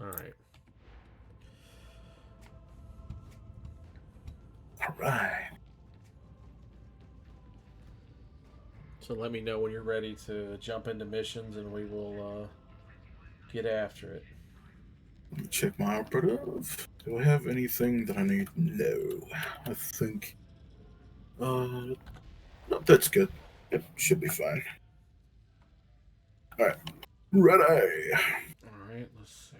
Alright. Alright. So let me know when you're ready to jump into missions and we will get after it. Let me check my operative. Do I have anything that I need? No. I think... no, that's good. It should be fine. Alright. Ready! Alright, let's see.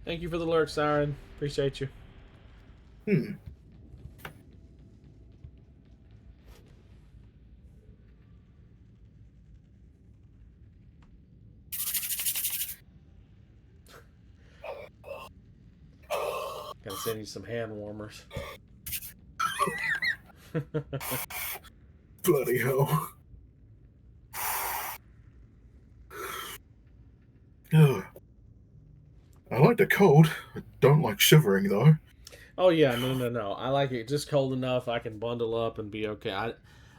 Thank you for the lurk, Siren. Appreciate you. Gotta send you some hand warmers. Bloody hell. Ugh. I like the cold. I don't like shivering, though. Oh yeah, no. I like it just cold enough I can bundle up and be okay.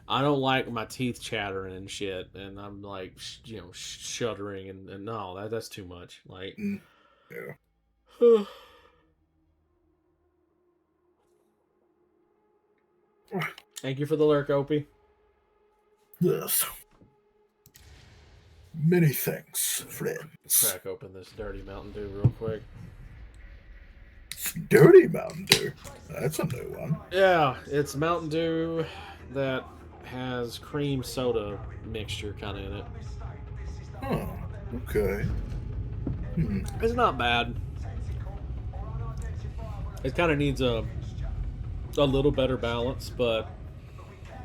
I don't like my teeth chattering and shit, and I'm like, shuddering and no, that's too much. Like, Yeah. Thank you for the lurk, Opie. Yes. Many thanks, friends. Crack open this dirty Mountain Dew real quick. Dirty Mountain Dew. That's a new one. Yeah, it's Mountain Dew that has cream soda mixture kind of in it. Oh, okay. It's not bad. It kind of needs a little better balance, but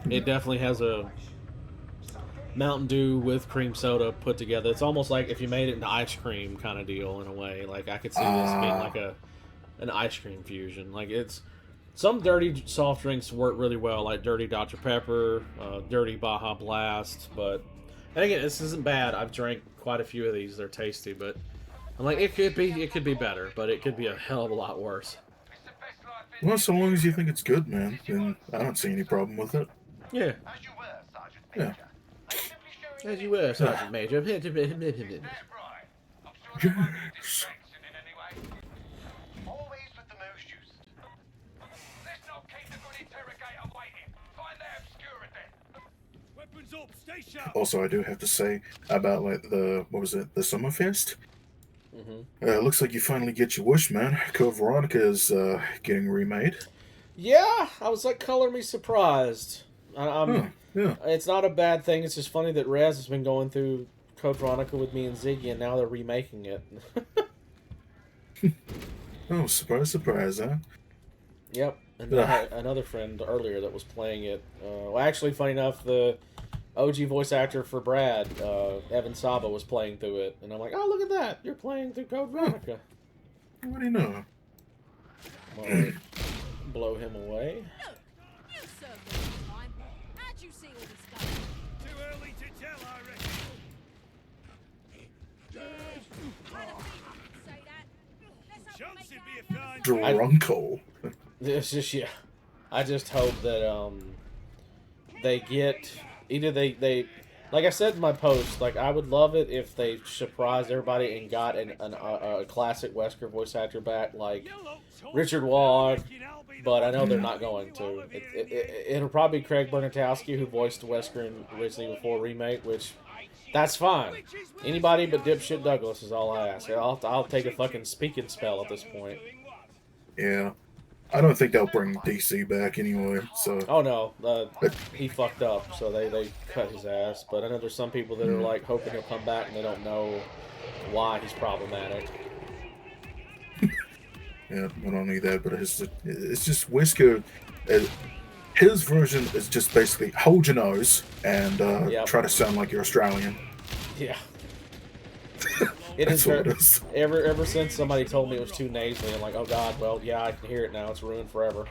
it definitely has a Mountain Dew with cream soda put together. It's almost like if you made it into ice cream kind of deal in a way. Like I could see this being like an ice cream fusion. Like it's some dirty soft drinks work really well, like dirty Dr Pepper, dirty Baja Blast. But and again, this isn't bad. I've drank quite a few of these. They're tasty, but I'm like it could be better, but it could be a hell of a lot worse. Well, so long as you think it's good, man, then I don't see any problem with it. Yeah. Yeah. As you were, Sergeant Major. Yes. Also, I do have to say about like the the Summerfest. Looks like you finally get your wish, man. Code Veronica is getting remade. Yeah, I was like, color me surprised. Yeah. It's not a bad thing. It's just funny that Rez has been going through Code Veronica with me and Ziggy, and now they're remaking it. Oh, surprise, surprise, huh? Yep. And I had another friend earlier that was playing it. Well, actually, funny enough, the OG voice actor for Brad, Evan Saba, was playing through it. And I'm like, oh, look at that. You're playing through Code Veronica. What do you know? Well, blow him away. Drunko. It's just, yeah. I just hope that they get either they like I said in my post, like I would love it if they surprised everybody and got a classic Wesker voice actor back like Richard Ward, but I know they're not going to. It'll probably be Craig Bernatowski who voiced Wesker in Resident Evil 4 remake, which that's fine. Anybody but dipshit Douglas is all I ask. I'll take a fucking speaking spell at this point. Yeah. I don't think they'll bring DC back anyway, so... Oh, no. He fucked up, so they cut his ass. But I know there's some people that are, like, hoping he'll come back, and they don't know why he's problematic. Yeah, not only that, but it's just Wesker... His version is just basically hold your nose and try to sound like you're Australian. Yeah. That's what it is. Ever since somebody told me it was too nasally, I'm like, oh god, well, yeah, I can hear it now. It's ruined forever.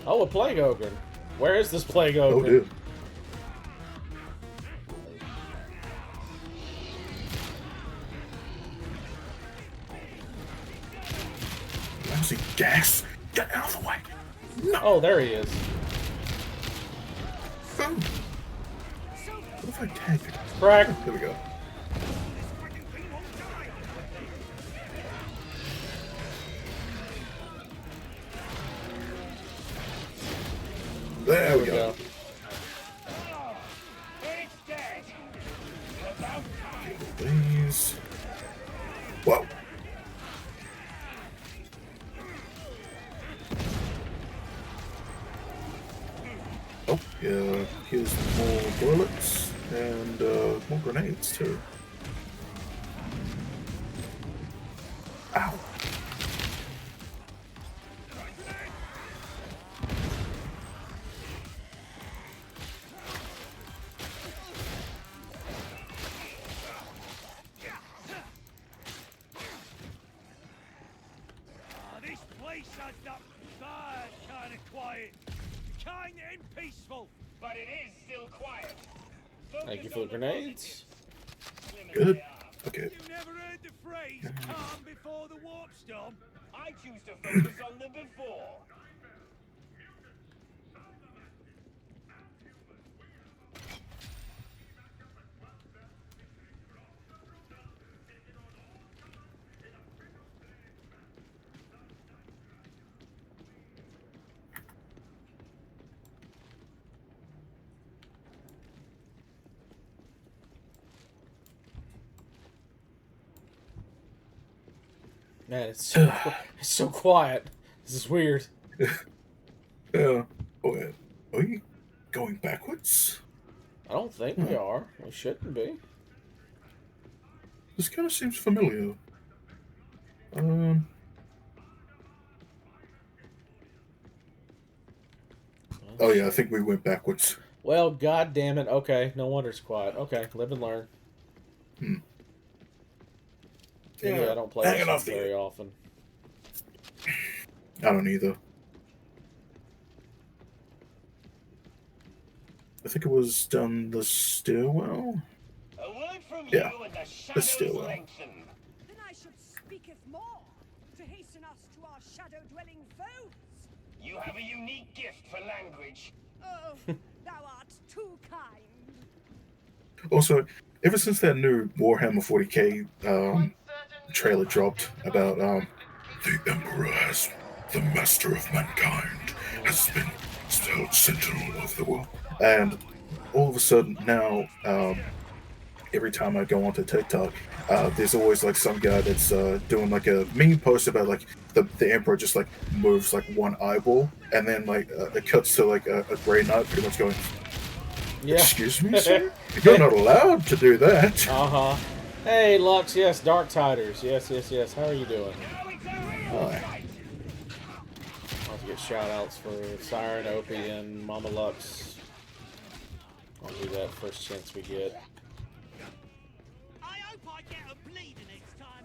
Oh, a Plague Ogre. Where is this Plague Ogre? Oh, dude. see gas. Get out of the way. No. Oh, there he is. Boom. What if I tag it? Crack. Here we go. There we go. These. Whoa. Oh, yeah. Here's more bullets and more grenades too. Ow. This place has that bad kind of quiet. Kind and peaceful. But it is still quiet. Thank you for the grenades. Good. Okay. You never heard the phrase calm before the warp storm? I choose to focus on the before. Man, it's so quiet. This is weird. Yeah. Oh, yeah. Are you going backwards? I don't think we are. We shouldn't be. This kind of seems familiar. Oh yeah, I think we went backwards. Well, god damn it. Okay, no wonder it's quiet. Okay, live and learn. Yeah, I don't play this one very often. I don't either. I think it was down the stairwell. A word from Yeah, you and the the shadows stairwell. lengthen. Then I should speaketh more, to hasten us to our shadow-dwelling foes. You have a unique gift for language. Oh, thou art too kind. Also, ever since that new Warhammer 40k trailer dropped about the Emperor has, the master of mankind, has been still sentinel of the world, and all of a sudden now, every time I go onto TikTok, there's always like some guy that's doing like a meme post about like the Emperor just like moves like one eyeball, and then like it cuts to like a Grey Knight pretty much going, Yeah. "Excuse me, sir, you're not allowed to do that." Uh-huh. Hey, Lux, yes, Darktiders. Yes. How are you doing? Hi. I'll have to get shout-outs for Siren, Opie, and Mama Lux. I'll do that first chance we get. I hope I get a bleeder next time.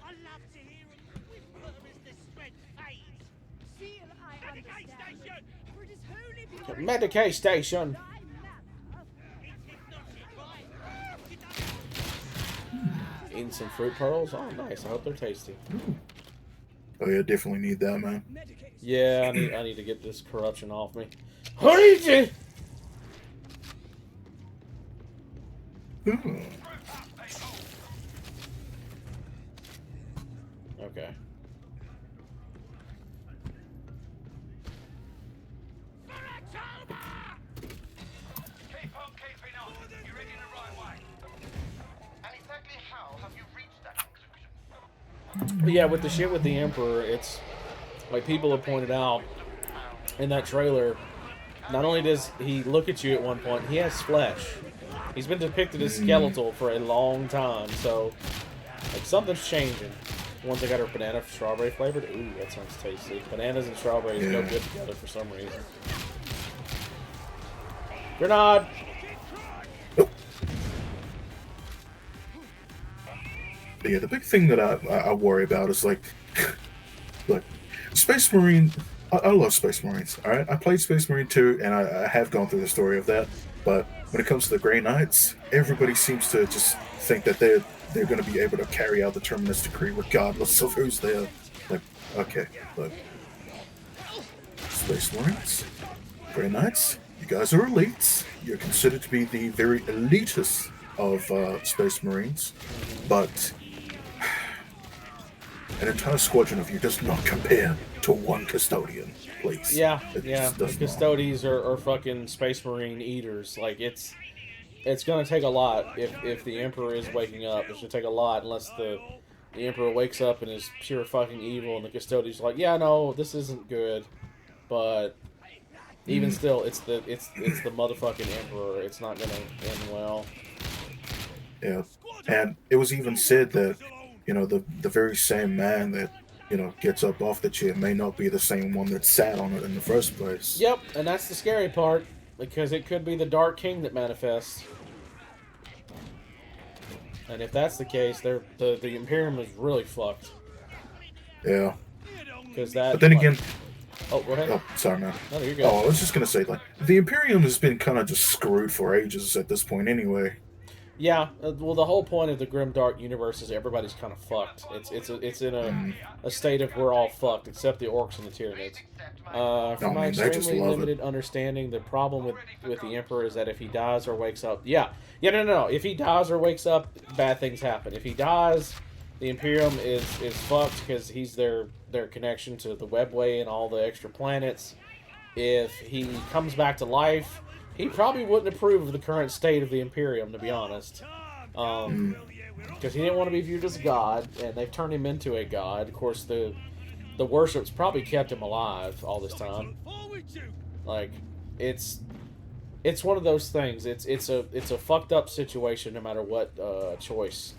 I love to hear a whisper as the spread fades. Seal I Medicaid understand, station! for it is wholly beyond Medicaid station! thy manner. It's hypnotic, right? Eating some fruit pearls? Oh, nice. I hope they're tasty. Oh yeah, definitely need that, man. Yeah, I need to get this corruption off me. Okay. Keep on keeping on. You're heading the right way. And exactly how have you reached that conclusion? But yeah, with the shit with the Emperor, it's like people have pointed out in that trailer. Not only does he look at you at one point, he has flesh. He's been depicted as skeletal for a long time, so like something's changing. Once I got her banana strawberry flavored, ooh, that sounds tasty. Bananas and strawberries go good together for some reason. Grenade! But yeah, the big thing that I worry about is like, look, Space Marine. I love Space Marines. All right, I played Space Marine 2, and I have gone through the story of that. But when it comes to the Grey Knights, everybody seems to just think that they're going to be able to carry out the Terminus Decree regardless of who's there. Like, okay, look, Space Marines, Grey Knights, you guys are elites. You're considered to be the very elitist of Space Marines, but an entire squadron of you does not compare to one custodian, please. Yeah, It yeah. just The does not. custodies are fucking Space Marine eaters. Like it's gonna take a lot if the Emperor is waking up. It's gonna take a lot unless the Emperor wakes up and is pure fucking evil, and the custodians are like, yeah, no, this isn't good. But even still, it's the motherfucking Emperor. It's not gonna end well. Yeah, and it was even said that, the very same man that, gets up off the chair may not be the same one that sat on it in the first place. Yep, and that's the scary part because it could be the Dark King that manifests. And if that's the case, the Imperium is really fucked. Yeah. Because that. But then again, oh, go ahead. oh, sorry, man. No, you're good. Oh, I was just gonna say, like, the Imperium has been kind of just screwed for ages at this point, anyway. Yeah, well, the whole point of the Grim Dark universe is everybody's kind of fucked. It's in a state of we're all fucked, except the orcs and the Tyranids. From my man, they just extremely love limited understanding, the problem with the Emperor is that if he dies or wakes up, no. If he dies or wakes up, bad things happen. If he dies, the Imperium is fucked because he's their connection to the Webway and all the extra planets. If he comes back to life, he probably wouldn't approve of the current state of the Imperium, to be honest. Because he didn't want to be viewed as a god, and they've turned him into a god. Of course, the worship's probably kept him alive all this time. Like, it's one of those things. It's a fucked up situation no matter what choice.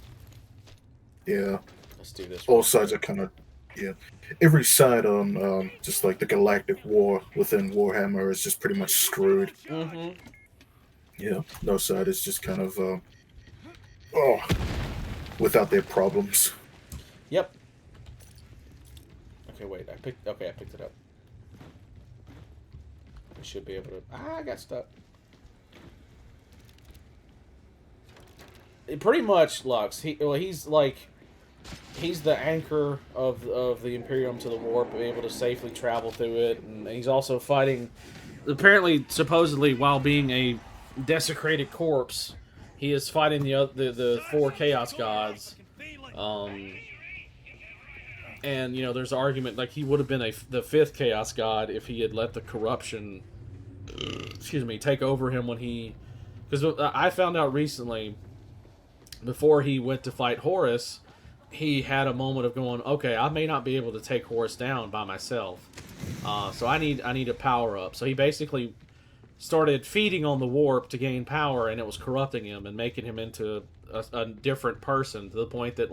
Yeah. Let's do this. All sides are kind of, yeah. Every side on just like the galactic war within Warhammer is just pretty much screwed. Mm-hmm. Yeah, no side is just kind of without their problems. Yep. Okay, wait. I picked it up. I should be able to. I got stuck. Pretty much, Lux. He's the anchor of the Imperium to the warp, able to safely travel through it, and he's also fighting. Apparently, supposedly, while being a desecrated corpse, he is fighting the four Chaos Gods. And there's an argument like he would have been the fifth Chaos God if he had let the corruption, take over him when he. Because I found out recently, before he went to fight Horus, he had a moment of going, okay, I may not be able to take Horus down by myself, so I need a power up. So he basically started feeding on the warp to gain power, and it was corrupting him and making him into a different person, to the point that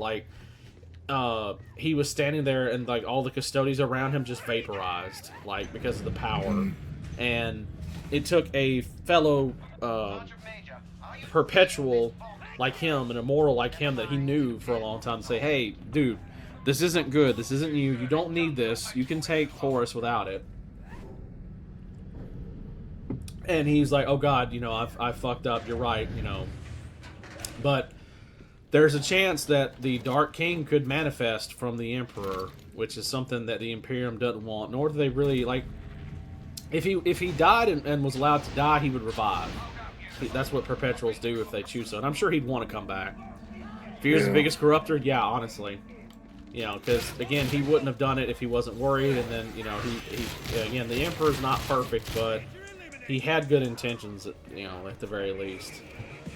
he was standing there and all the custodians around him just vaporized, because of the power. And it took a fellow perpetual like him, an immortal like him that he knew for a long time, to say, hey, dude, this isn't good. This isn't you. You don't need this. You can take Horus without it. And he's like, oh god, I fucked up. You're right, But there's a chance that the Dark King could manifest from the Emperor, which is something that the Imperium doesn't want, nor do they really, if he died and was allowed to die, he would revive. That's what Perpetuals do if they choose so. And I'm sure he'd want to come back. If he was the biggest corruptor, yeah, honestly. Because, again, he wouldn't have done it if he wasn't worried. And then, he again, the Emperor's not perfect, but he had good intentions, at the very least.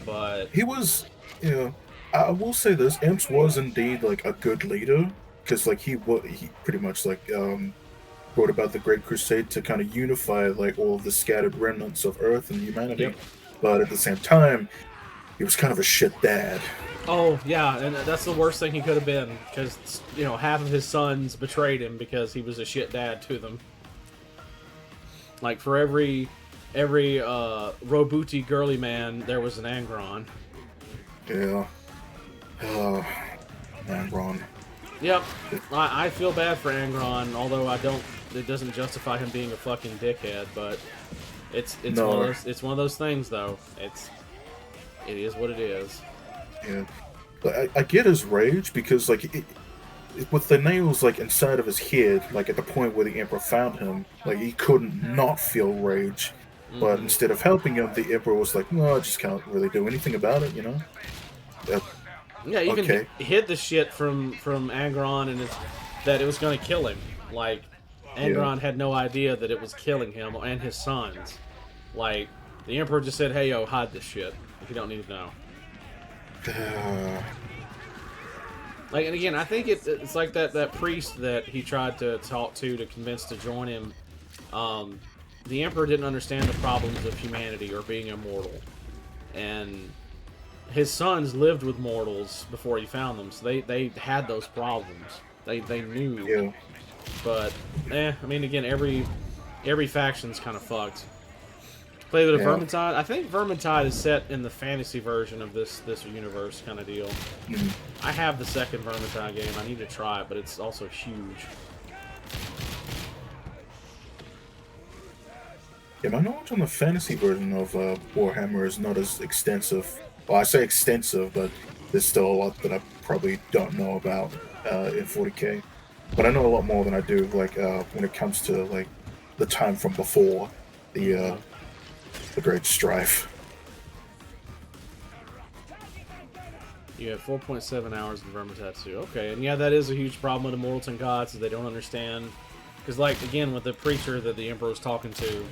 But He was, I will say this, Imps was indeed, a good leader. Because, he pretty much, wrote about the Great Crusade to kind of unify, all of the scattered remnants of Earth and humanity. Yep. But at the same time, he was kind of a shit dad. Oh, yeah, and that's the worst thing he could have been, because, half of his sons betrayed him because he was a shit dad to them. For every Robuti girly man, there was an Angron. Yeah. Angron. Yep, I feel bad for Angron, although it doesn't justify him being a fucking dickhead, but It's No. one of those things though. It is what it is. Yeah. But I get his rage because like with the nails like inside of his head, like at the point where the Emperor found him, like he couldn't not feel rage. But instead of helping him, the Emperor was like, "No, I just can't really do anything about it," you know. Yeah, even Okay. hid the shit from Angron and that it was going to kill him. Like Angron had no idea that it was killing him and his sons. Like the Emperor just said, "Hey, yo, hide this shit. You don't need to know." Like, and again, I think it's like that priest that he tried to talk to convince to join him. The Emperor didn't understand the problems of humanity or being immortal, and his sons lived with mortals before he found them, so they had those problems. They knew. Yeah. But I mean, again, every faction's kind of fucked. Play with a Vermintide. I think Vermintide is set in the fantasy version of this universe kind of deal. I have the second Vermintide game. I need to try it, but it's also huge. Yeah, my knowledge on the fantasy version of Warhammer is not as extensive. Well, I say extensive, but there's still a lot that I probably don't know about in 40k. But I know a lot more than I do, like when it comes to like the time from before the Great Strife. You have 4.7 hours in Vermintide 2. Okay, and yeah, that is a huge problem with Immortals and Gods, is they don't understand. Because, like, again, with the preacher that the Emperor was talking to,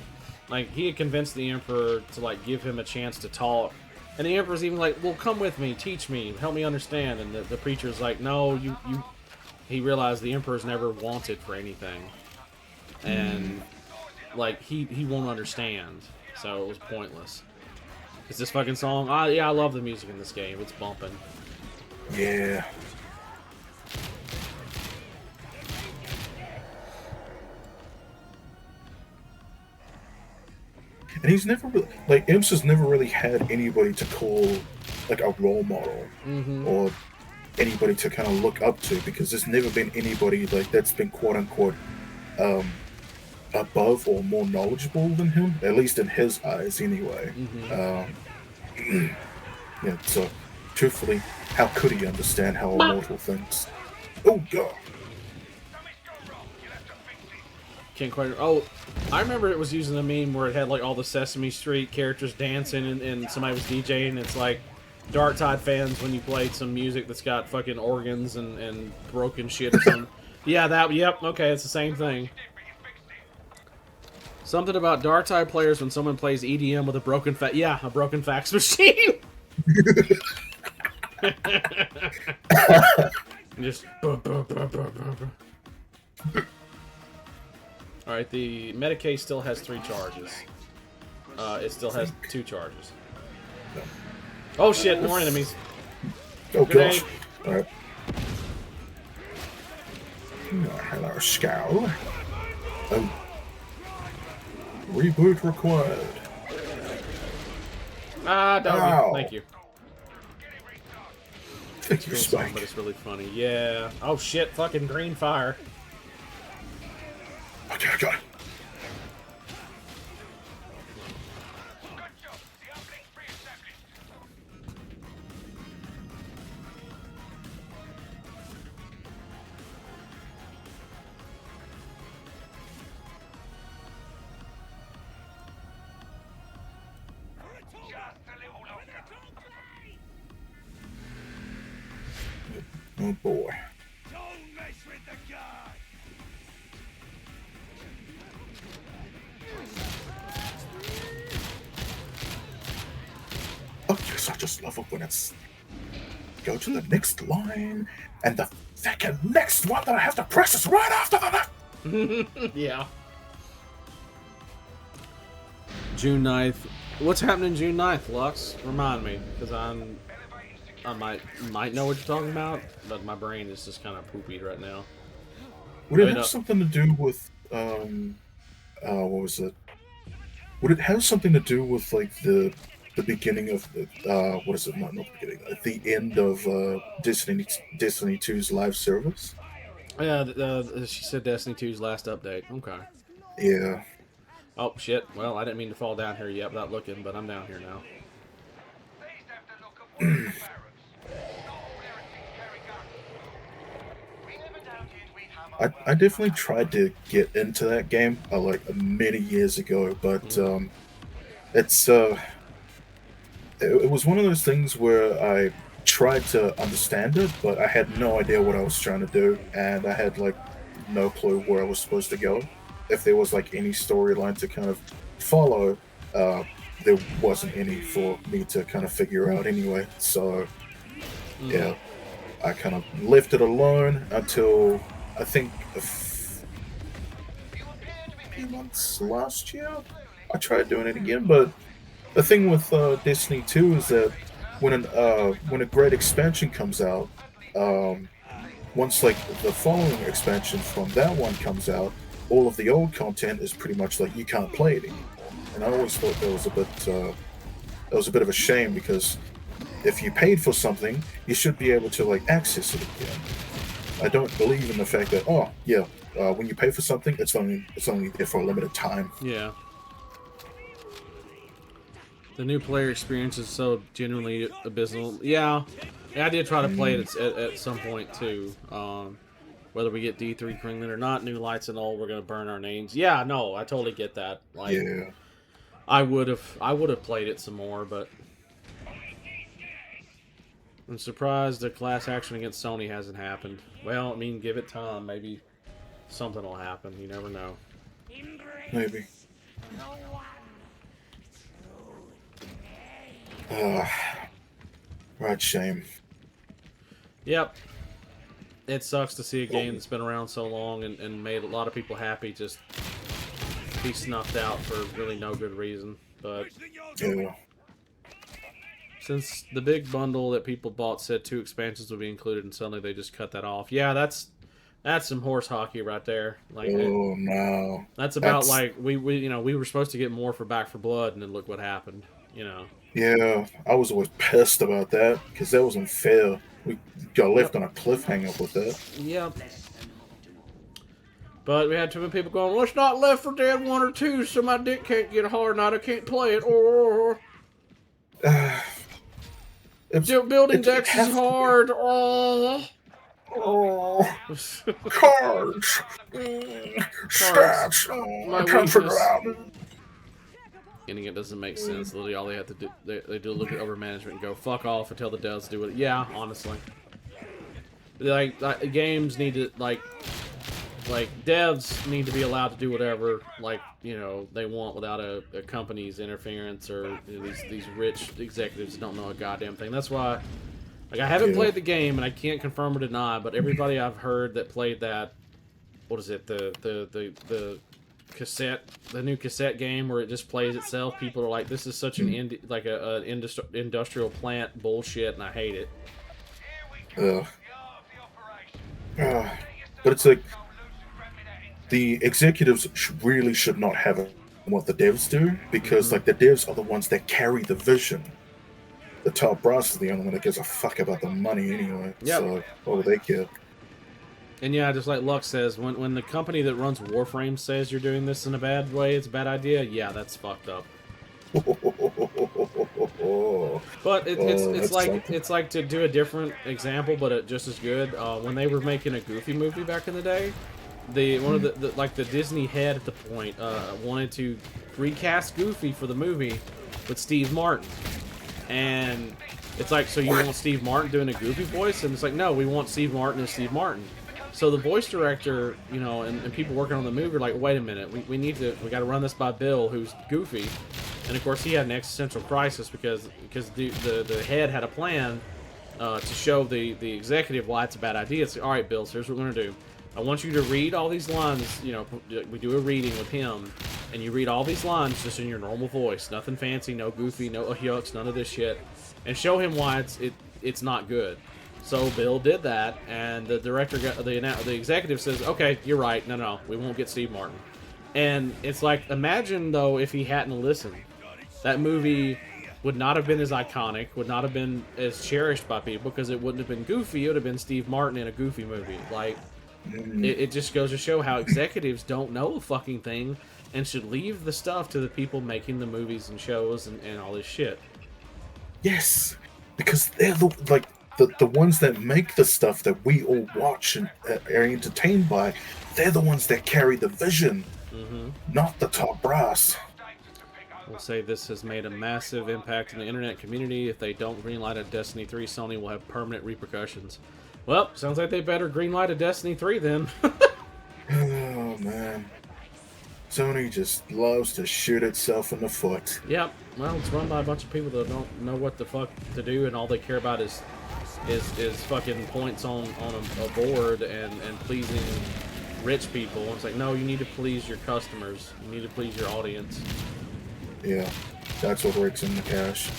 like, he had convinced the Emperor to, like, give him a chance to talk. And the Emperor's even like, well, come with me, teach me, help me understand. And the preacher's like, no, you... He realized the Emperor's never wanted for anything. And, like, he won't understand. So it was pointless. Is this fucking song? Yeah, I love the music in this game. It's bumping. Yeah. And he's never really, like, Imps has never really had anybody to call, like, a role model. Or anybody to kind of look up to, because there's never been anybody, like, that's been quote-unquote above or more knowledgeable than him, at least in his eyes, anyway. Yeah, so, truthfully, how could he understand how immortal thinks? Oh, God! Can't quite... Oh, I remember it was using a meme where it had, like, all the Sesame Street characters dancing and somebody was DJing. It's like Darktide fans when you played some music that's got fucking organs and broken shit or something. Yeah, yep, okay, it's the same thing. Something about Darktide players when someone plays EDM with a broken a broken fax machine. Just... Alright, the Medicaid still has 3 charges. It still has 2 charges. Oh shit, more enemies. Oh, Grenade. gosh. Alright. Hello, Scowl. Oh. Reboot required. Don't. Thank you. Thank you, Spike. But it's really funny. Yeah. Oh shit, fucking green fire. Okay, I got it. Oh boy. Don't mess with the guy. Oh yes, I just love it when it's go to the next line and the second next one that I have to press is right after the next. Yeah. June 9th. What's happening June 9th, Lux? Remind me, because I might know what you're talking about, but my brain is just kind of poopy right now. Would it have something to do with what was it? Would it have something to do with like the beginning of the what is it? Not the beginning. The end of Destiny 2's live service. Yeah, she said Destiny 2's last update. Okay. Yeah. Oh, shit. Well, I didn't mean to fall down here yet without looking, but I'm down here now. I definitely tried to get into that game like many years ago, but it's it was one of those things where I tried to understand it, but I had no idea what I was trying to do, and I had like no clue where I was supposed to go. If there was like any storyline to kind of follow, uh, there wasn't any for me to kind of figure out anyway. So yeah, I kind of left it alone until I think few months last year. I tried doing it again, but the thing with Destiny 2 is that when a great expansion comes out, um, once like the following expansion from that one comes out, all of the old content is pretty much like you can't play it anymore. And I always thought that was a bit of a shame because if you paid for something, you should be able to like access it again. I don't believe in the fact that when you pay for something, it's only there for a limited time. Yeah. The new player experience is so genuinely abysmal. Yeah, I did try to play it at some point too. Whether we get D3 Kringland or not, new lights and all, we're gonna burn our names. Yeah, no, I totally get that. Like, Yeah. I would have played it some more, but I'm surprised the class action against Sony hasn't happened. Well, I mean, give it time. Maybe something will happen. You never know. Maybe. Right, shame. Yep. It sucks to see a game that's been around so long and made a lot of people happy just be snuffed out for really no good reason. But Yeah. since the big bundle that people bought said 2 expansions would be included and suddenly they just cut that off. Yeah, that's some horse hockey right there. Like, Oh no. that's about like we were supposed to get more for Back for Blood and then look what happened, you know. Yeah, I was always pissed about that because that was unfair. We got left on a cliffhanger with that. Yep. But we had too many people going, well, it's not Left 4 Dead 1 or 2, so my dick can't get hard and I can't play it. Or building decks is hard. Oh. Cards. Stats. My I can't figure weakness. out. Getting it doesn't make sense. Literally, all they have to do, they do look at over management and go, fuck off until the devs do it. Yeah, honestly. Like games need to, like devs need to be allowed to do whatever, like, they want without a company's interference or these rich executives that don't know a goddamn thing. That's why, like, I haven't played the game and I can't confirm or deny, but everybody I've heard that played that, what is it, the cassette, the new cassette game where it just plays itself, people are like, this is such an industrial plant bullshit and I hate it. But it's like the executives really should not have what the devs do because like the devs are the ones that carry the vision. The top brass is the only one that gives a fuck about the money anyway. Yep. So what would they care? And yeah, just like Lux says, when the company that runs Warframe says you're doing this in a bad way, it's a bad idea, yeah, that's fucked up. But it's like to do a different example, but just as good. When they were making a Goofy movie back in the day, one of the Disney head at the point wanted to recast Goofy for the movie with Steve Martin, and it's like, so you want Steve Martin doing a Goofy voice? And it's like, no, we want Steve Martin as Steve Martin. So the voice director, and people working on the movie are like, wait a minute, we got to run this by Bill, who's Goofy. And of course he had an existential crisis because the head had a plan to show the executive why it's a bad idea. It's like, all right, Bill, so here's what we're going to do. I want you to read all these lines, we do a reading with him, and you read all these lines just in your normal voice. Nothing fancy, no Goofy, no yucks, none of this shit. And show him why it's not good. So Bill did that, and the director the executive says, okay, you're right, no, we won't get Steve Martin. And it's like, imagine though if he hadn't listened. That movie would not have been as iconic, would not have been as cherished by people, because it wouldn't have been Goofy, it would have been Steve Martin in a Goofy movie. Like, It just goes to show how executives don't know a fucking thing and should leave the stuff to the people making the movies and shows and all this shit. Yes, because they're the ones that make the stuff that we all watch and are entertained by. They're the ones that carry the vision, not the top brass. We'll say this has made a massive impact in the internet community. If they don't greenlight a Destiny 3, Sony will have permanent repercussions. Well, sounds like they better greenlight a Destiny 3 then. Oh man, Sony just loves to shoot itself in the foot. Yep. Well, it's run by a bunch of people that don't know what the fuck to do, and all they care about is fucking points on a board and pleasing rich people. It's like, no, you need to please your customers. You need to please your audience. Yeah, that's what rakes in the cash.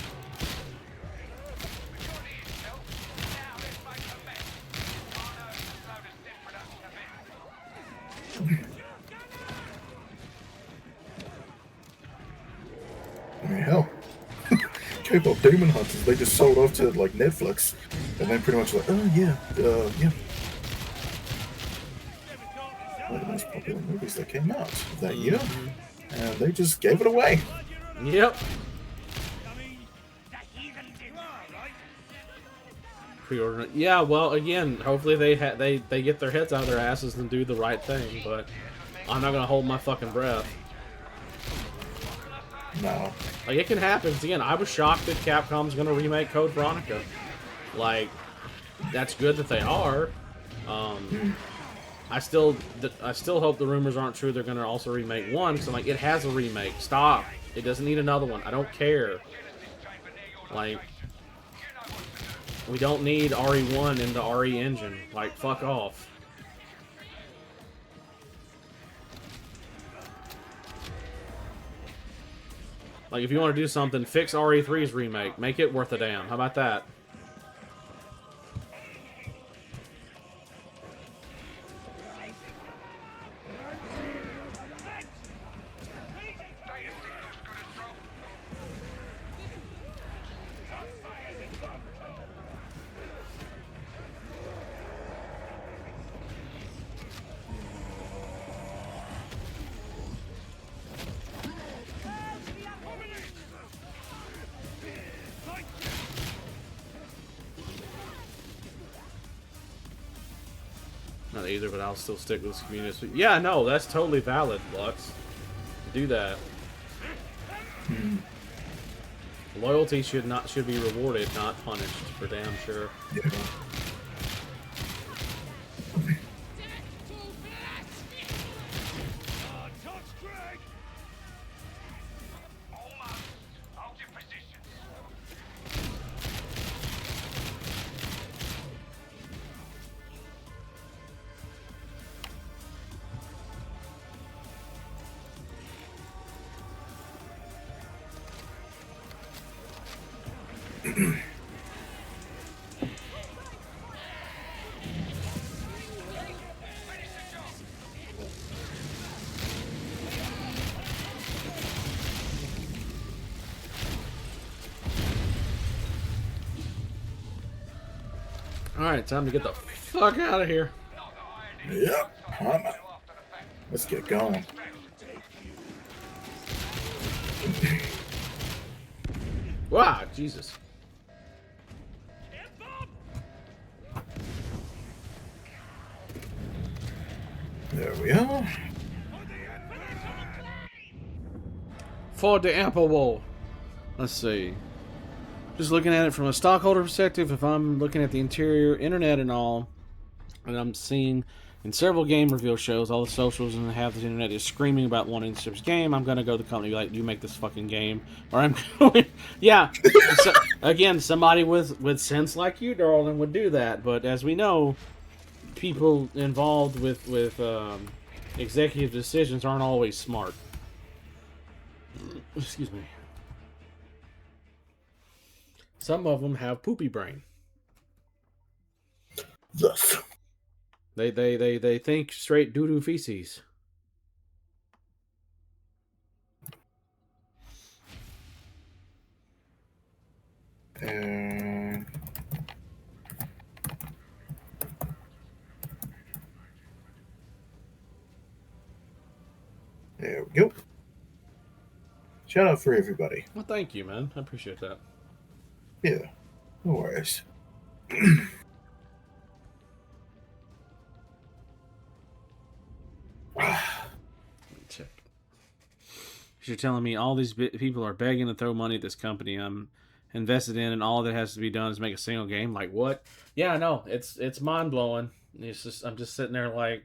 I mean, hell, K-pop Demon Hunters, they just sold off to like Netflix, and then pretty much like, oh yeah, yeah. One of the most popular movies that came out that year, and they just gave it away. Yep. Pre-order. Yeah. Well, again, hopefully they get their heads out of their asses and do the right thing. But I'm not gonna hold my fucking breath. No. Like, it can happen. Again, I was shocked that Capcom's gonna remake Code Veronica. Like, that's good that they are. I still hope the rumors aren't true. They're gonna also remake 1, because I'm like, it has a remake. Stop. It doesn't need another one. I don't care. Like, we don't need RE1 in the RE engine. Like, fuck off. Like, if you want to do something, fix RE3's remake. Make it worth a damn. How about that? Not either, but I'll still stick with this community. Yeah, no, that's totally valid, Lux. Do that. Loyalty should be rewarded, not punished, for damn sure. Yeah. Alright, time to get the fuck out of here. Yep. Let's get going. Wow, Jesus. There we are. For the Ample Wall. Let's see. Just looking at it from a stockholder perspective, if I'm looking at the interior, internet and all, and I'm seeing in several game reveal shows, all the socials and half the internet is screaming about wanting this game, I'm going to go to the company and be like, you make this fucking game. Or I'm going, yeah. So, again, somebody with sense like you, darling, would do that. But as we know, people involved with executive decisions aren't always smart. Excuse me. Some of them have poopy brain. Yes. They think straight doo-doo feces. There we go. Shout out for everybody. Well, thank you, man. I appreciate that. Yeah, no worries. Check. You're telling me all these people are begging to throw money at this company I'm invested in, and all that has to be done is make a single game? Like, what? Yeah, I know. It's mind blowing. It's just I'm just sitting there like,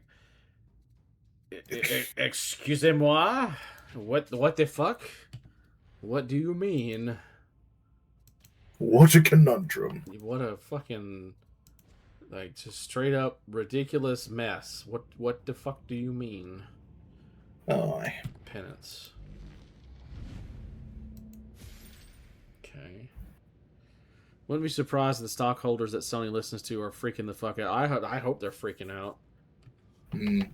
excusez-moi? What the fuck? What do you mean? What a conundrum. What a fucking, like, just straight up ridiculous mess. What the fuck do you mean? Aye. Penance. Okay. Wouldn't be surprised if the stockholders that Sony listens to are freaking the fuck out. I hope they're freaking out. Mm.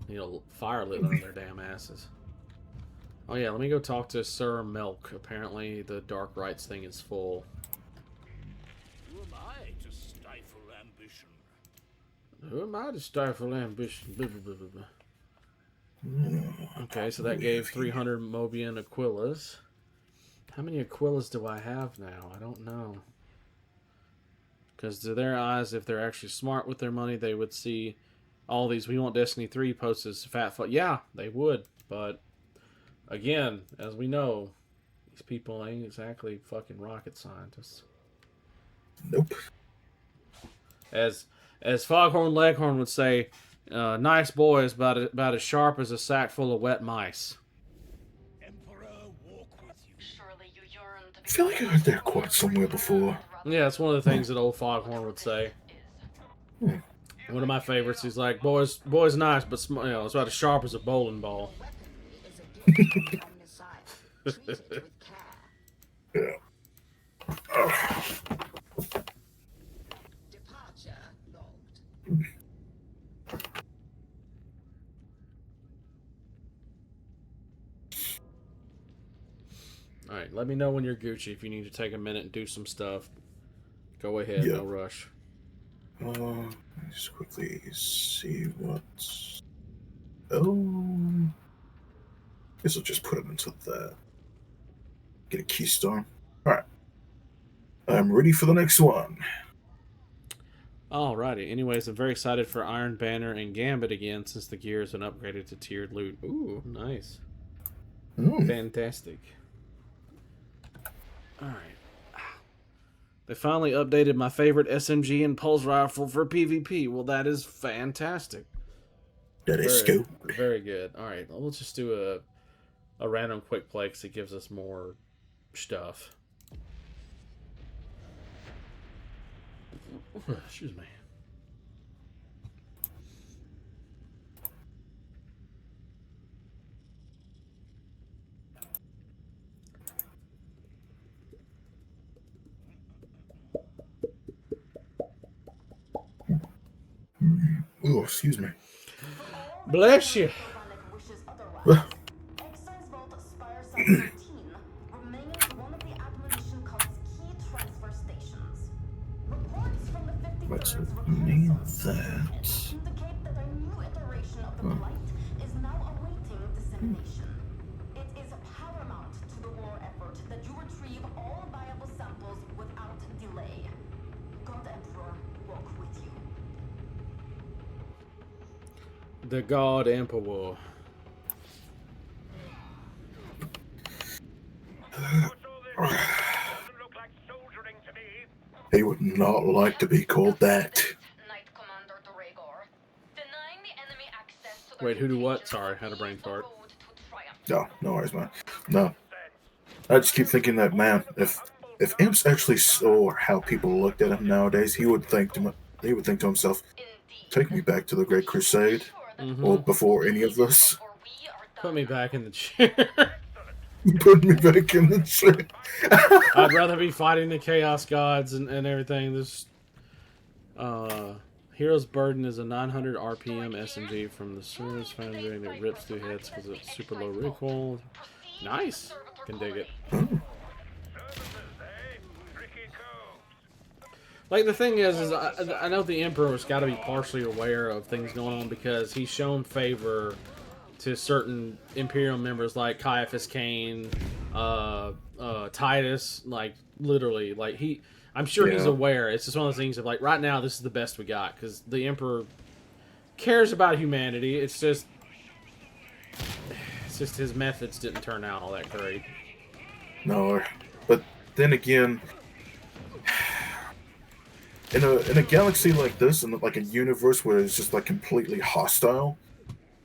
You know, fire lit on their damn asses. Oh yeah, let me go talk to Sir Milk. Apparently the dark rights thing is full. Who am I to stifle ambition? Who am I to stifle ambition? Blah, blah, blah, blah. Okay, so that gave 300 Mobian Aquillas. How many Aquillas do I have now? I don't know. Because to their eyes, if they're actually smart with their money, they would see all these "We Want Destiny 3" posts as fat fuck. Yeah, they would. But again, as we know, these people ain't exactly fucking rocket scientists. Nope. As Foghorn Leghorn would say, nice boys, about as sharp as a sack full of wet mice. Emperor, walk with you. Surely you yearn to I feel like I heard that quote somewhere before. Yeah, it's one of the things that old Foghorn would say. Hmm. One of my favorites. He's like, boys nice, but it's about as sharp as a bowling ball. Yeah. Departure logged. Alright, let me know when you're Gucci if you need to take a minute and do some stuff. Go ahead, Yeah. no rush. Let's quickly see what's... Oh... Guess I'll just put it into that. Get a keystone. Alright. I'm ready for the next one. Alrighty, anyways, I'm very excited for Iron Banner and Gambit again since the gear has been upgraded to tiered loot. Ooh, nice. Mm. Fantastic. Alright. They finally updated my favorite SMG and pulse rifle for PvP. Well, that is fantastic. That is scoop. Very good. Alright, we'll just do a random quick play because it gives us more stuff. Excuse me. Oh, excuse me. Bless you. Well, Exiles Vault Spire 13 remains one of the admonition cult's key transfer stations. Reports from the 53rd let's Reconnaissance name that. indicate that a new iteration of the Blight is now awaiting dissemination. It is paramount to the war effort that you retrieve all viable samples without delay. God Emperor walk with you. The God Emperor. He would not like to be called that. Knight Commander Duregor. Denying the enemy access to the Wait, who do what? Sorry, had a brain the fart. road to triumph. No, no worries, man. No. I just keep thinking that, man, if Imps actually saw how people looked at him nowadays, he would think to himself, Indeed. take me back to the Great Crusade, or before any of this. Or we are Put done. me back in the chair. Put me back in the chair. I'd rather be fighting the Chaos Gods and everything. This Hero's Burden is a 900 RPM SMG from the Swords Foundry that rips through heads because it's super low recoil. Nice. Can dig it. Like, the thing is I know the Emperor's got to be partially aware of things going on because he's shown favor to certain Imperium members like Caiaphas Cain, Titus, like literally, like I'm sure he's Yeah. aware. It's just one of those things of like, right now, this is the best we got because the Emperor cares about humanity. It's just his methods didn't turn out all that great. No, but then again, in a galaxy like this, and like a universe where it's just like completely hostile,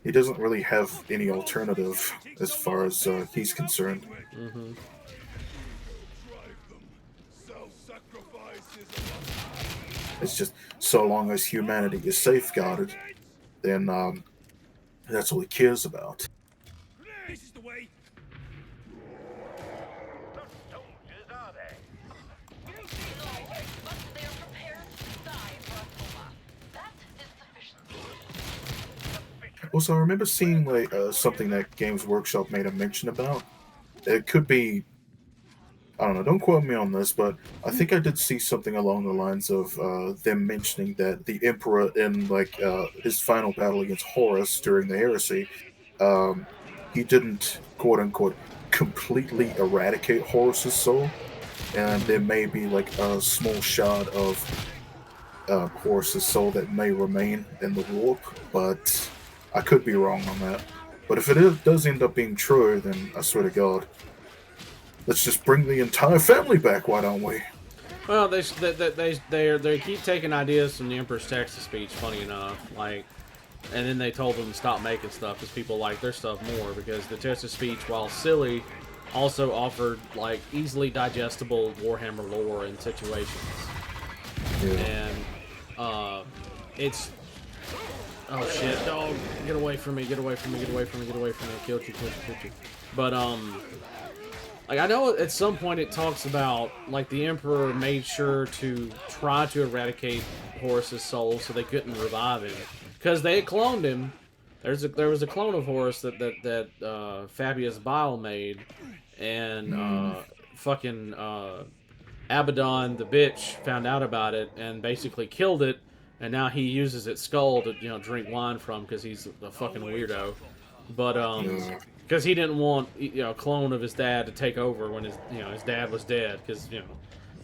he doesn't really have any alternative as far as he's concerned. Mm-hmm. It's just so long as humanity is safeguarded, then that's all he cares about. This is the way. Also, I remember seeing like something that Games Workshop made a mention about. It could be, I don't know, don't quote me on this, but I think I did see something along the lines of them mentioning that the Emperor in like his final battle against Horus during the Heresy, um, he didn't quote unquote completely eradicate Horus's soul, and there may be like a small shard of Horus's soul that may remain in the warp, but I could be wrong on that. But if does end up being true, then I swear to God, let's just bring the entire family back. Why don't we? Well, they keep taking ideas from the Emperor's text-to-speech. Funny enough, like, and then they told them to stop making stuff because people like their stuff more. Because the text-to-speech, while silly, also offered like easily digestible Warhammer lore and situations. Yeah. And it's oh shit, dog, get away from me, get away from me, get away from me, get away from me, I killed you. But like, I know at some point it talks about like the Emperor made sure to try to eradicate Horus's soul so they couldn't revive him because they had cloned him. There was a clone of Horus that Fabius Bile made, and fucking Abaddon the bitch found out about it and basically killed it, and now he uses its skull to drink wine from because he's a fucking weirdo. But because he didn't want a clone of his dad to take over when his dad was dead, because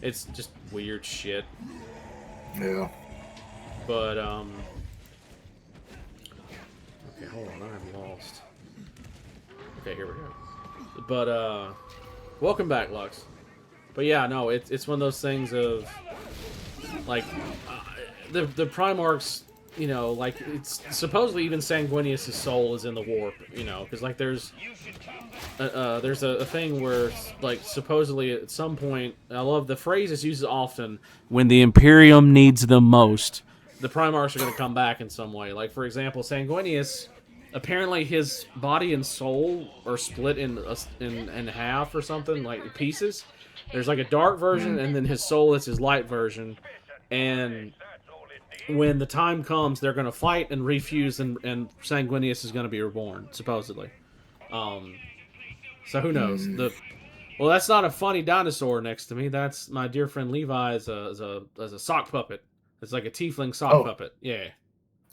it's just weird shit. Yeah. But okay, hold on, I'm lost. Okay, here we go. But welcome back, Lux. But yeah, no, it's one of those things of like the Primarchs. Like, it's supposedly even Sanguinius' soul is in the warp, because like there's a thing where like supposedly at some point, I love the phrase it's used often, when the Imperium needs them most, the Primarchs are going to come back in some way. Like, for example, Sanguinius, apparently his body and soul are split in half or something, like pieces. There's like a dark version, and then his soul is his light version, and when the time comes, they're going to fight and refuse, and Sanguinius is going to be reborn, supposedly. So who knows? Well, that's not a funny dinosaur next to me. That's my dear friend Levi as a sock puppet. It's like a tiefling sock puppet. Yeah.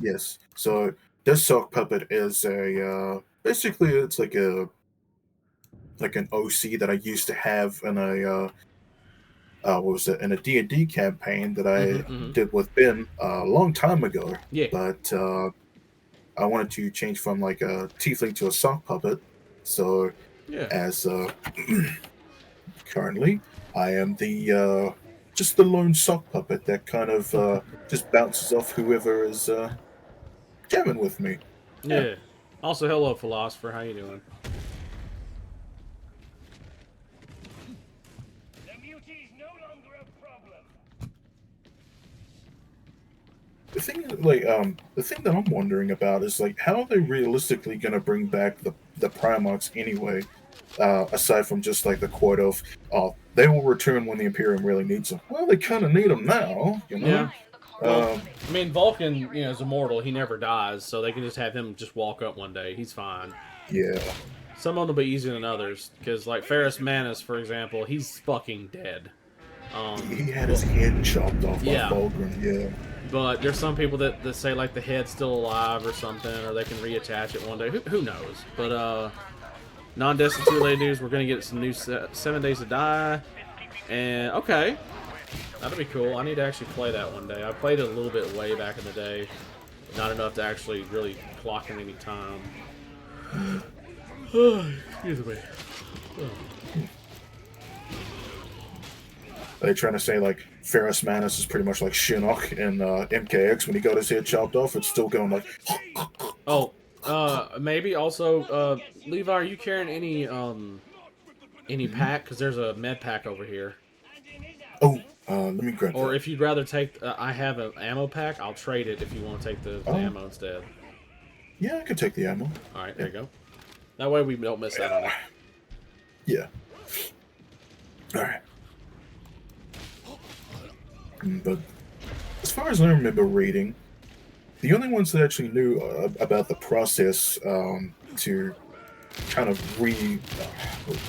Yes. So this sock puppet is a basically it's like an OC that I used to have in a what was it, in a D&D campaign that I did with Ben a long time ago. Yeah. But I wanted to change from like a tiefling to a sock puppet. So as currently, I am the just the lone sock puppet that kind of just bounces off whoever is jamming with me. Yeah. Also, hello, philosopher. How you doing? The thing that I'm wondering about is like, how are they realistically going to bring back the Primarchs anyway? Aside from just like the quote of, "Oh, they will return when the Imperium really needs them." Well, they kind of need them now, Yeah. Well, I mean, Vulcan, is immortal. He never dies, so they can just have him just walk up one day. He's fine. Yeah. Some of them will be easier than others, because like Ferrus Manus, for example, he's fucking dead. He had his head chopped off by Yeah. Fulgrim, yeah. But there's some people that say like the head's still alive or something, or they can reattach it one day. Who knows? But non-Destiny 2 related news, we're gonna get some new 7 Days to Die, and okay, that'll be cool. I need to actually play that one day. I played it a little bit way back in the day, not enough to actually really clock in any time. Excuse me. Are they trying to say like Ferrus Manus is pretty much like Shinnok in MKX when he got his head chopped off? It's still going like. Oh, maybe also, Levi, are you carrying any pack? Because there's a med pack over here. Oh, let me grab Or that. if you'd rather take, I have an ammo pack. I'll trade it if you want to take the ammo instead. Yeah, I could take the ammo. All right, there you go. That way we don't miss out on it. Yeah. All right. But as far as I remember reading, the only ones that actually knew about the process to kind of I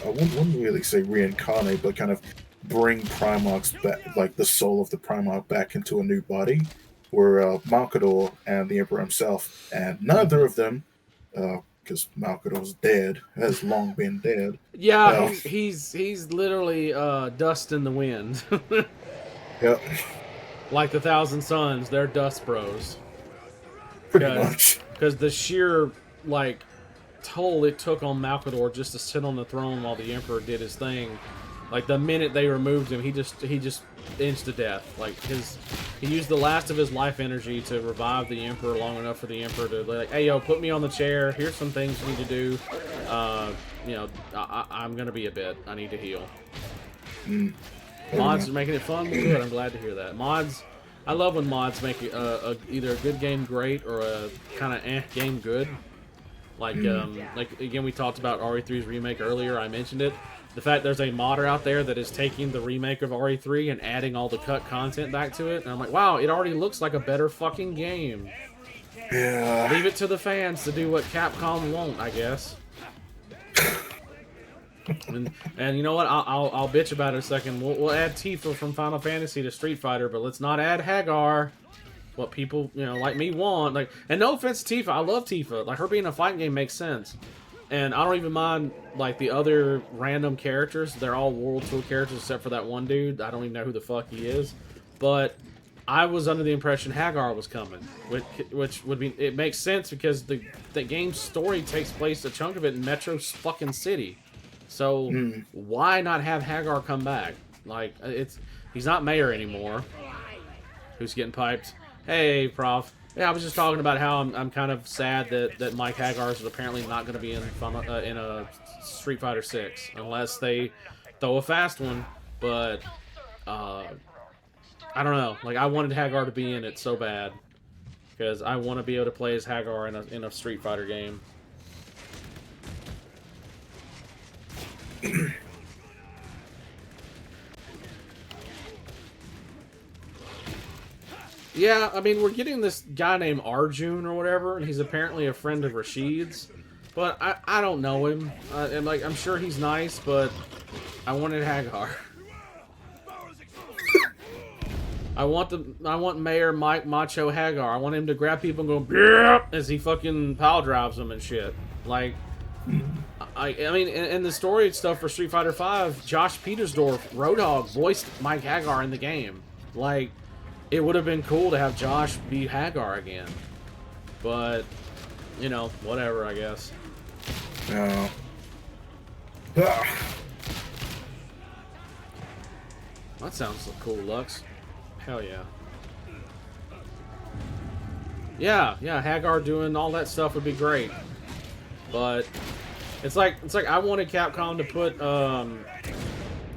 wouldn't really say reincarnate, but kind of bring Primarchs back, like the soul of the Primarch back into a new body, were Malkador and the Emperor himself. And neither of them, because Malkador's dead, has long been dead. Yeah, he's literally dust in the wind. Yep. Like the Thousand Suns, they're dust bros. Pretty much. Because the sheer, like, toll it took on Malkador just to sit on the throne while the Emperor did his thing. Like, the minute they removed him, he just inched to death. Like, he used the last of his life energy to revive the Emperor long enough for the Emperor to, like, hey, yo, put me on the chair. Here's some things you need to do. You know, I'm going to be a bit. I need to heal. Mods are making it fun. Good. I'm glad to hear that. Mods, I love when mods make either a good game great or a kind of game good. Like again, we talked about RE3's remake earlier. I mentioned it. The fact there's a modder out there that is taking the remake of RE3 and adding all the cut content back to it, and I'm like, wow, it already looks like a better fucking game. Yeah. Leave it to the fans to do what Capcom won't, I guess. And you know what? I'll bitch about it a second. We'll add Tifa from Final Fantasy to Street Fighter, but let's not add Hagar. What people, you know, like me want. Like, and no offense to Tifa, I love Tifa. Like, her being a fighting game makes sense. And I don't even mind, like, the other random characters. They're all World Tour characters except for that one dude. I don't even know who the fuck he is. But I was under the impression Hagar was coming, which would be, it makes sense because the game's story takes place, a chunk of it, in Metro fucking City. So why not have Hagar come back? Like, he's not mayor anymore. Who's getting piped? Hey, Prof. Yeah, I was just talking about how I'm kind of sad that Mike Hagar is apparently not going to be in a Street Fighter 6 unless they throw a fast one. But I don't know. Like, I wanted Hagar to be in it so bad because I want to be able to play as Hagar in a Street Fighter game. Yeah, I mean, we're getting this guy named Arjun or whatever, and he's apparently a friend of Rashid's, but I don't know him. And like, I'm sure he's nice, but I wanted Hagar. I want Mayor Mike Macho Hagar. I want him to grab people and go "Beep," as he fucking pile drives them and shit. Like, I mean, in the story stuff for Street Fighter V, Josh Petersdorf, Roadhog, voiced Mike Hagar in the game. Like, it would have been cool to have Josh be Hagar again. But, you know, whatever, I guess. No. That sounds cool, Lux. Hell yeah. Yeah, Hagar doing all that stuff would be great. But it's like I wanted Capcom to put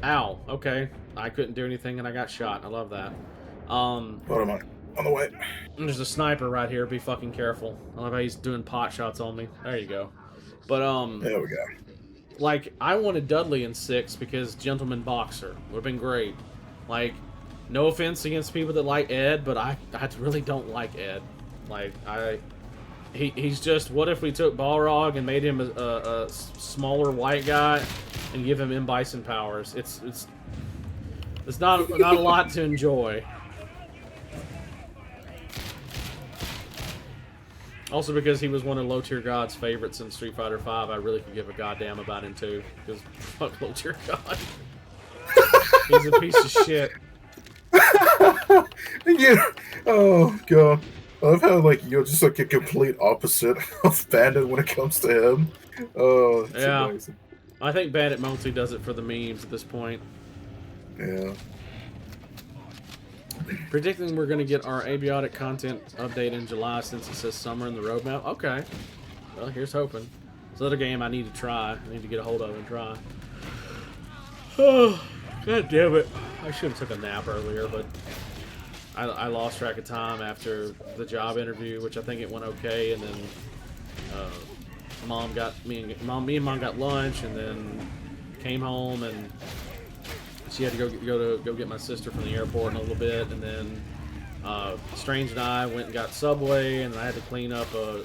ow, okay. I couldn't do anything and I got shot. I love that. What am I? On the way. There's a sniper right here. Be fucking careful. I love how he's doing pot shots on me. There you go. But There we go. like, I wanted Dudley in 6 because Gentleman Boxer would have been great. Like, no offense against people that like Ed, but I really don't like Ed. Like, he's just, what if we took Balrog and made him a smaller white guy and give him M. Bison powers? It's It's not a lot to enjoy. Also, because he was one of Low Tier God's favorites in Street Fighter V, I really could give a goddamn about him too. Because fuck Low Tier God. He's a piece of shit. Yeah. Oh god. I love how like you're just like a complete opposite of Bandit when it comes to him. Oh, it's amazing. I think Bandit mostly does it for the memes at this point. Yeah. Predicting we're going to get our abiotic content update in July since it says summer in the roadmap. Okay. Well, here's hoping. It's another game I need to try. I need to get a hold of and try. Oh, god damn it. I should have took a nap earlier, but I lost track of time after the job interview, which I think it went okay, and then me and mom got lunch, and then came home, and she had to go get my sister from the airport in a little bit, and then Strange and I went and got Subway, and I had to clean up a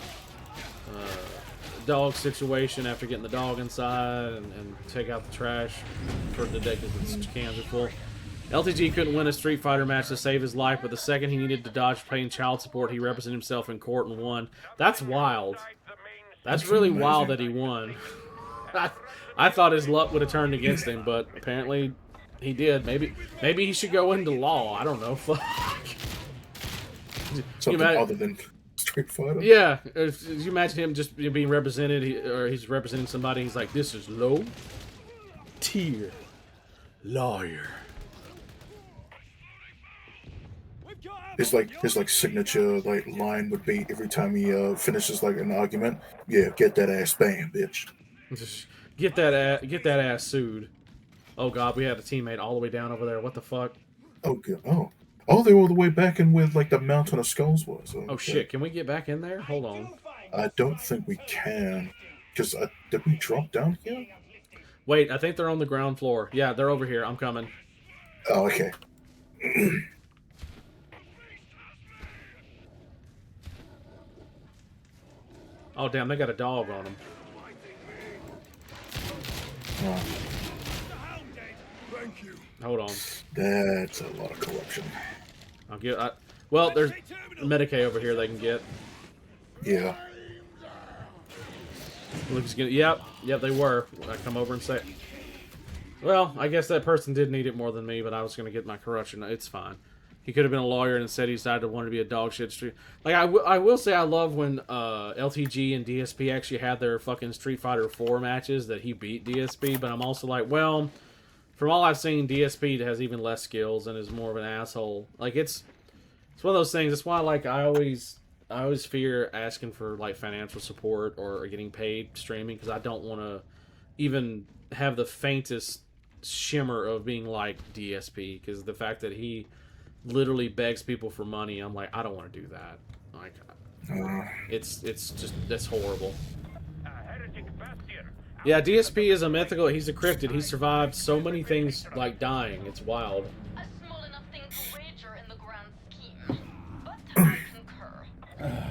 dog situation after getting the dog inside and take out the trash for the day because its cans are full. LTG couldn't win a Street Fighter match to save his life, but the second he needed to dodge paying child support, he represented himself in court and won. That's wild. That's really wild that he won. I thought his luck would have turned against him, but apparently he did. Maybe he should go into law. I don't know. Fuck. Something other than Street Fighter? Yeah. If you imagine him just being represented, or he's representing somebody, he's like, this is low tier lawyer. His signature like line would be every time he finishes like an argument. Yeah, get that ass banned, bitch. Just get that ass sued. Oh god, we had a teammate all the way down over there. What the fuck? Oh god. Oh, they were all the way back in where like the Mountain of Skulls was. Oh shit, can we get back in there? Hold on. I don't think we can, because did we drop down here? Wait, I think they're on the ground floor. Yeah, they're over here. I'm coming. Oh, okay. Oh damn, they got a dog on them. Oh. Hold on. That's a lot of corruption. Well, there's Medicaid over here they can get. Yeah. Looks good. Yep, they were. I come over and say, well, I guess that person did need it more than me, but I was going to get my corruption. It's fine. He could have been a lawyer and instead he decided to want to be a dog shit street. Like, I will say I love when LTG and DSP actually had their fucking Street Fighter 4 matches that he beat DSP, but I'm also like, well, from all I've seen, DSP has even less skills and is more of an asshole. Like, it's one of those things. That's why, like, I always fear asking for, like, financial support or getting paid streaming, because I don't want to even have the faintest shimmer of being like DSP, because the fact that he literally begs people for money, I'm like, I don't want to do that. Like, it's just, that's horrible. Yeah, DSP is a mythical. He's a cryptid. He survived so many things like dying. It's wild. A small enough thing to wager in the grand scheme, but I concur.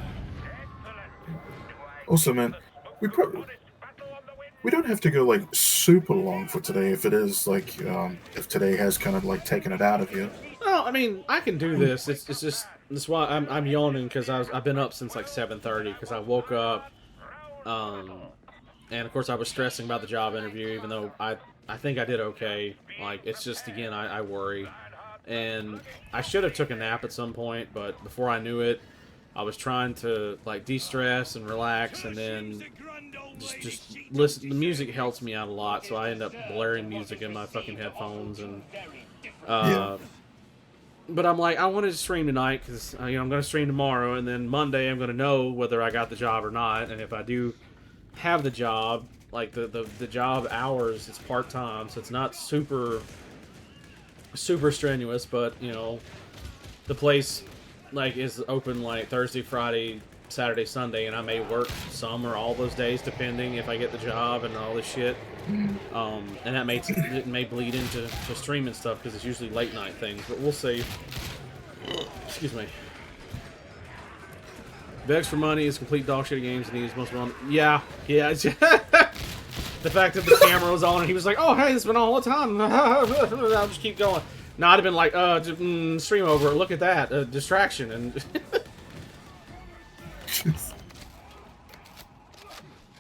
Also, man, we don't have to go like super long for today if it is like if today has kind of like taken it out of you. Well, I mean, I can do this. It's just that's why I'm yawning, because I've been up since like 7:30 because I woke up, and of course I was stressing about the job interview, even though I think I did okay. Like, it's just, again, I worry, and I should have took a nap at some point, but before I knew it, I was trying to like de-stress and relax, and then just listen. The music helps me out a lot, so I end up blaring music in my fucking headphones, and Yeah. But I'm like, I wanted to stream tonight because I'm going to stream tomorrow, and then Monday I'm going to know whether I got the job or not. And if I do have the job, like the job hours, it's part time, so it's not super strenuous. But the place like is open like Thursday, Friday, Saturday, Sunday, and I may work some or all those days depending if I get the job and all this shit. And that may bleed into streaming stuff because it's usually late night things, but we'll see. Excuse me. Begs for money is complete dog shit games and he's most wrong. Yeah. The fact that the camera was on and he was like, "Oh hey, it's been all the time." I'll just keep going. No, I'd have been like, stream over. Look at that, distraction, and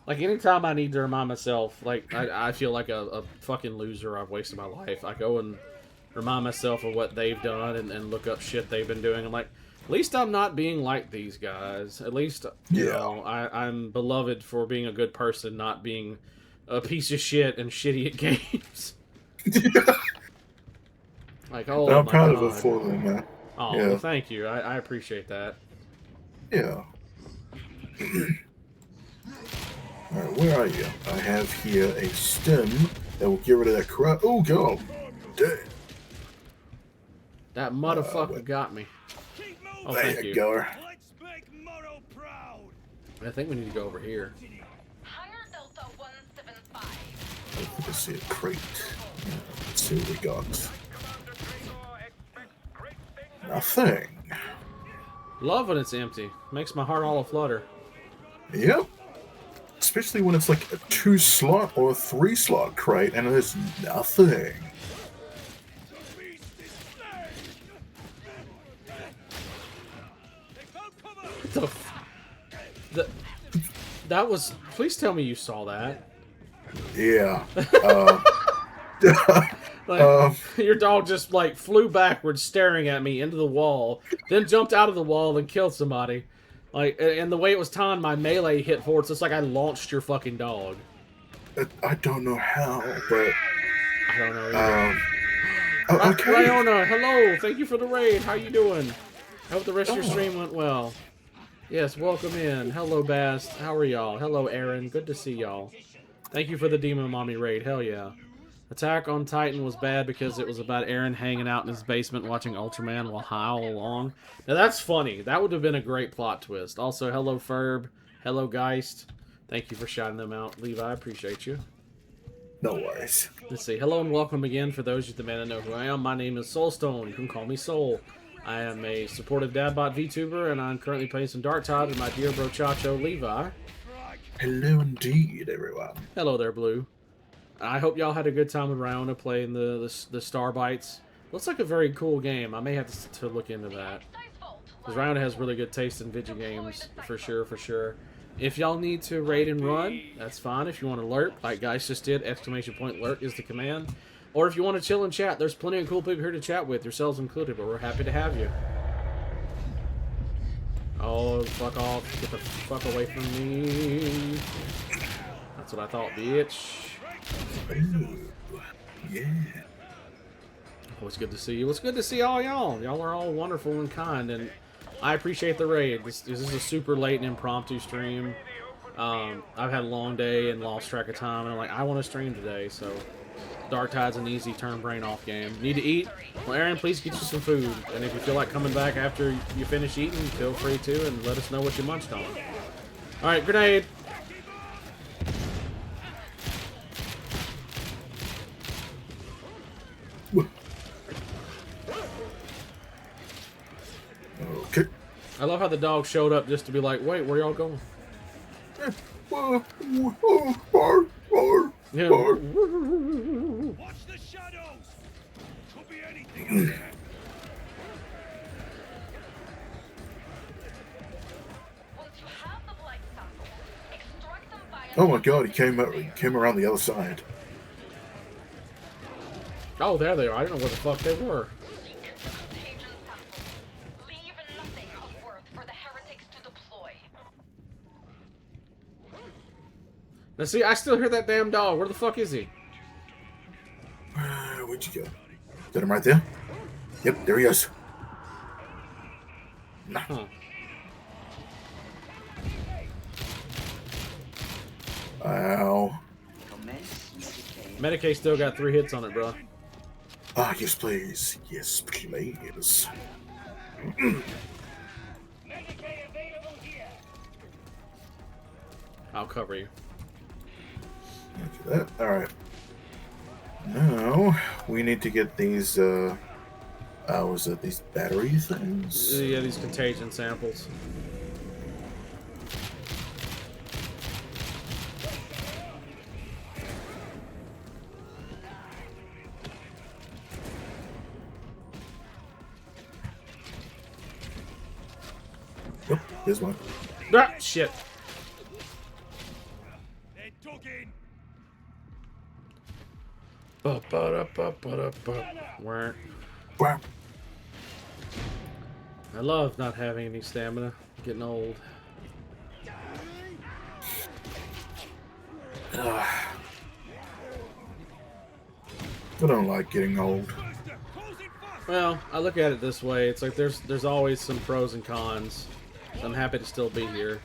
like anytime I need to remind myself, like I feel like a fucking loser. I've wasted my life. I go and remind myself of what they've done and look up shit they've been doing. I'm like, at least I'm not being like these guys. At least you know I'm beloved for being a good person, not being a piece of shit and shitty at games. Like, oh, I'm my proud God. of it for them, man. Oh, Yeah. well, thank you. I appreciate that. Yeah. Alright, where are you? I have here a stem that will get rid of that crap. Oh, God. Damn. That motherfucker got me. Keep moving. Oh, There thank you you. go. Let's make Morrow proud. I think we need to go over here. Hangar Delta 175. I think I see a crate. Yeah, let's see what we got. Nothing. Love when it's empty. Makes my heart all aflutter. Yep. Especially when it's like a 2-slot or a 3-slot crate and there's nothing. The beast is slain. They found cover. That was... Please tell me you saw that. Yeah. Like, your dog just, like, flew backwards staring at me into the wall, then jumped out of the wall and killed somebody. Like, and the way it was timed, my melee hit forward, so it's like I launched your fucking dog. I don't know how, but I don't know either. okay. Ryona, hello! Thank you for the raid. How you doing? I hope the rest of your stream went well. Yes, welcome in. Hello, Bast. How are y'all? Hello, Aaron. Good to see y'all. Thank you for the Demon Mommy raid. Hell yeah. Attack on Titan was bad because it was about Aaron hanging out in his basement watching Ultraman while high all along. Now that's funny. That would have been a great plot twist. Also, hello Ferb. Hello Geist. Thank you for shouting them out. Levi, I appreciate you. No worries. Let's see. Hello and welcome again for those of you that may not know who I am. My name is Soulstone. You can call me Soul. I am a supportive Dadbot VTuber, and I'm currently playing some Darktide with my dear bro Chacho, Levi. Hello indeed, everyone. Hello there, Blue. I hope y'all had a good time with Ryona playing the Star Bites. Looks like a very cool game. I may have to look into that. Because Ryona has really good taste in video games, for sure, for sure. If y'all need to raid and run, that's fine. If you want to lurk, like guys just did, ! Lurk is the command. Or if you want to chill and chat, there's plenty of cool people here to chat with, yourselves included, but we're happy to have you. Oh, fuck off. Get the fuck away from me. That's what I thought, bitch. Ooh, yeah. Oh, it's good to see you. It's good to see all y'all. Y'all are all wonderful and kind, and I appreciate the raid. This is a super late and impromptu stream. I've had a long day and lost track of time, and I'm like, I want to stream today, so Darktide's an easy turn brain off game. Need to eat? Well, Aaron, please get you some food, and if you feel like coming back after you finish eating, feel free to, and let us know what you munched on. Alright, grenade! Okay. I love how the dog showed up just to be like, wait, where y'all going? Yeah. Watch the shadows. Could be anything. There. Once you have the blight samples, extract them via Oh my god, he came around the other side. Oh, there they are. I didn't know where the fuck they were. seek the contagion samples. Leave nothing of worth for the heretics to deploy. Now see, I still hear that damn dog. Where the fuck is he? Where'd you go? Is that him right there? Yep, there he is. Huh. Ow. Medicaid still got 3 hits on it, bro. Ah, yes, please. Yes, please. I'll cover you. Look at that. Alright. Now, we need to get these, was it these battery things? Yeah, these contagion samples. Here's one. Ah, shit. They're dug in. Where? Wow. I love not having any stamina. Getting old. I don't like getting old. Well, I look at it this way. It's like there's always some pros and cons. So I'm happy to still be here.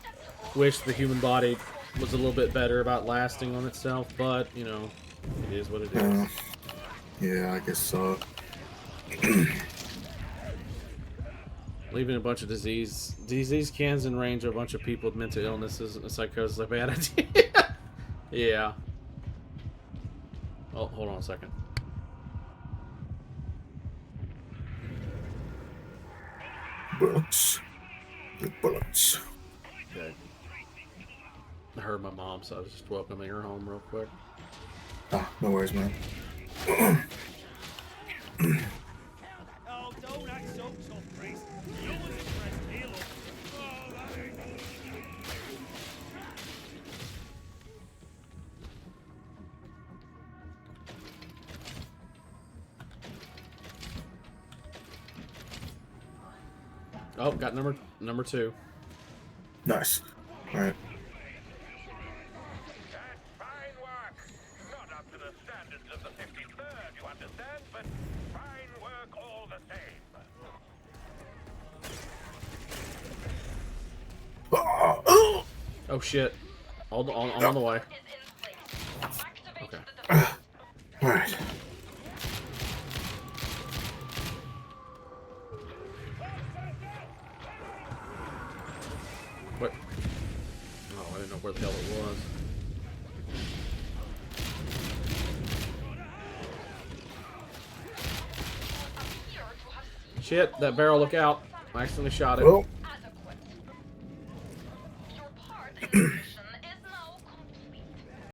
Wish the human body was a little bit better about lasting on itself, but, you know, it is what it is. Yeah, I guess so. Leaving a bunch of disease cans in range of a bunch of people with mental illnesses and psychosis is a bad idea. Yeah. Oh, hold on a second. Bullets. The bullets. Okay. I heard my mom, so I was just welcoming her home real quick. Ah, no worries, man. Oh, don't act so tough, Grace. You was impressed here, look. Oh, that ain't... Oh, got number 2. Nice. All right. Fine work. Not up to the standards of the 53rd, you understand, but fine work all the same. Oh shit! I'm on the way. Okay. All right. What? Oh, I didn't know where the hell it was. Shit! That barrel! Look out! I accidentally shot it. Well,